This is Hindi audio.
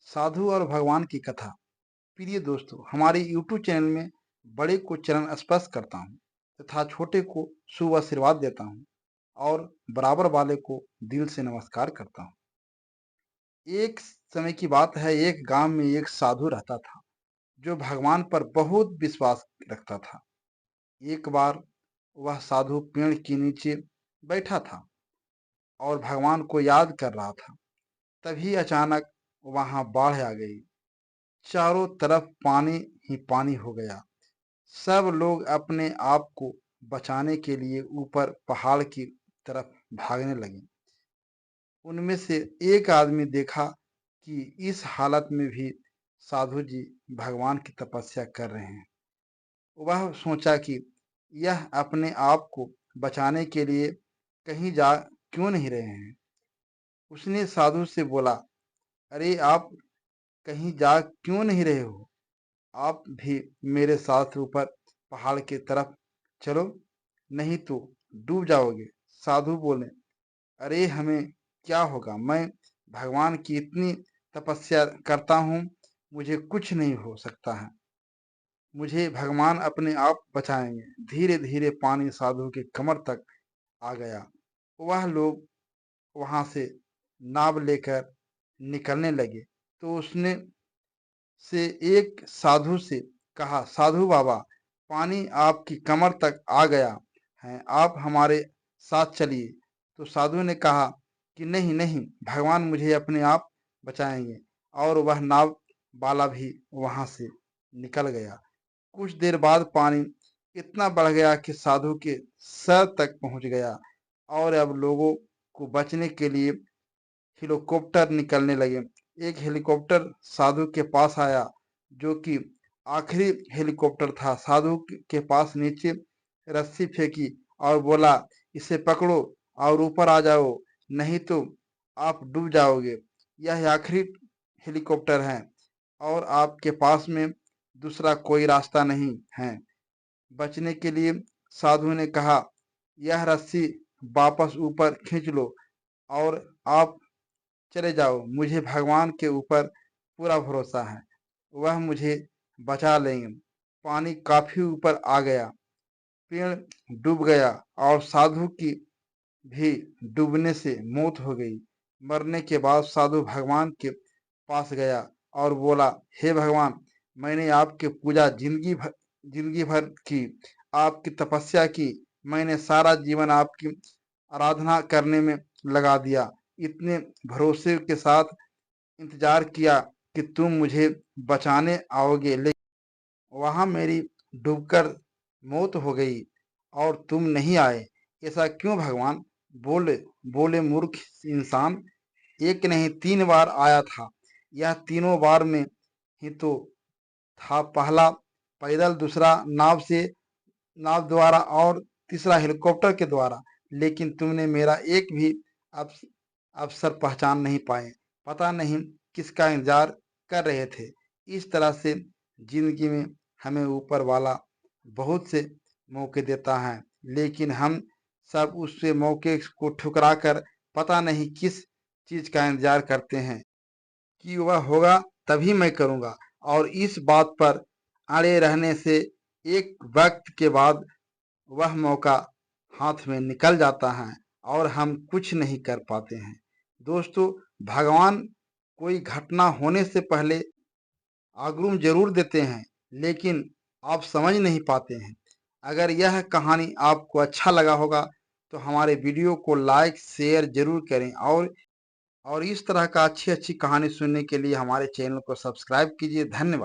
साधु और भगवान की कथा। प्रिय दोस्तों, हमारे YouTube चैनल में बड़े को चरण स्पर्श करता हूँ तथा छोटे को शुभ आशीर्वाद देता हूँ और बराबर वाले को दिल से नमस्कार करता हूँ। एक समय की बात है, एक गांव में एक साधु रहता था जो भगवान पर बहुत विश्वास रखता था। एक बार वह साधु पेड़ के नीचे बैठा था और भगवान को याद कर रहा था। तभी अचानक वहां बाढ़ आ गई। चारों तरफ पानी ही पानी हो गया। सब लोग अपने आप को बचाने के लिए ऊपर पहाड़ की तरफ भागने लगे। उनमें से एक आदमी देखा कि इस हालत में भी साधु जी भगवान की तपस्या कर रहे हैं। वह सोचा कि यह अपने आप को बचाने के लिए कहीं जा क्यों नहीं रहे हैं। उसने साधु से बोला, अरे आप कहीं जा क्यों नहीं रहे हो? आप भी मेरे साथ ऊपर पहाड़ की तरफ चलो, नहीं तो डूब जाओगे। साधु बोले, अरे हमें क्या होगा, मैं भगवान की इतनी तपस्या करता हूँ, मुझे कुछ नहीं हो सकता है, मुझे भगवान अपने आप बचाएंगे। धीरे धीरे पानी साधु के कमर तक आ गया। वह लोग वहां से नाव लेकर निकलने लगे तो उसने से एक साधु से कहा, साधु बाबा, पानी आपकी कमर तक आ गया है, आप हमारे साथ चलिए। तो साधु ने कहा कि नहीं नहीं, भगवान मुझे अपने आप बचाएंगे। और वह नाव वाला भी वहां से निकल गया। कुछ देर बाद पानी इतना बढ़ गया कि साधु के सर तक पहुंच गया और अब लोगों को बचने के लिए हेलीकॉप्टर निकलने लगे। एक हेलीकॉप्टर साधु के पास आया, जो कि आखिरी हेलीकॉप्टर था। साधु के पास नीचे रस्सी फेंकी और बोला, इसे पकड़ो और ऊपर आ जाओ, नहीं तो आप डूब जाओगे। यह आखिरी हेलीकॉप्टर है और आपके पास में दूसरा कोई रास्ता नहीं है बचने के लिए। साधु ने कहा, यह रस्सी वापस ऊपर खींच लो और आप चले जाओ, मुझे भगवान के ऊपर पूरा भरोसा है, वह मुझे बचा लेंगे। पानी काफी ऊपर आ गया, पेड़ डूब गया और साधु की भी डूबने से मौत हो गई। मरने के बाद साधु भगवान के पास गया और बोला, हे भगवान, मैंने आपकी पूजा जिंदगी भर की, आपकी तपस्या की, मैंने सारा जीवन आपकी आराधना करने में लगा दिया, इतने भरोसे के साथ इंतजार किया कि तुम मुझे बचाने आओगे, लेकिन वहां मेरी डूबकर मौत हो गई और तुम नहीं आए। ऐसा क्यों भगवान? बोले बोले मूर्ख इंसान, एक नहीं 3 बार आया था। यह तीनों बार में ही तो था, पहला पैदल, दूसरा नाव द्वारा और तीसरा हेलीकॉप्टर के द्वारा, लेकिन तुमने मेरा एक भी अवसर पहचान नहीं पाए। पता नहीं किसका इंतजार कर रहे थे। इस तरह से जिंदगी में हमें ऊपर वाला बहुत से मौके देता है, लेकिन हम सब उससे मौके को ठुकरा कर पता नहीं किस चीज का इंतजार करते हैं कि वह होगा तभी मैं करूंगा। और इस बात पर अड़े रहने से एक वक्त के बाद वह मौका हाथ में निकल जाता है और हम कुछ नहीं कर पाते हैं। दोस्तों, भगवान कोई घटना होने से पहले आगरूम जरूर देते हैं, लेकिन आप समझ नहीं पाते हैं। अगर यह कहानी आपको अच्छा लगा होगा तो हमारे वीडियो को लाइक शेयर जरूर करें और इस तरह का अच्छी अच्छी कहानी सुनने के लिए हमारे चैनल को सब्सक्राइब कीजिए। धन्यवाद।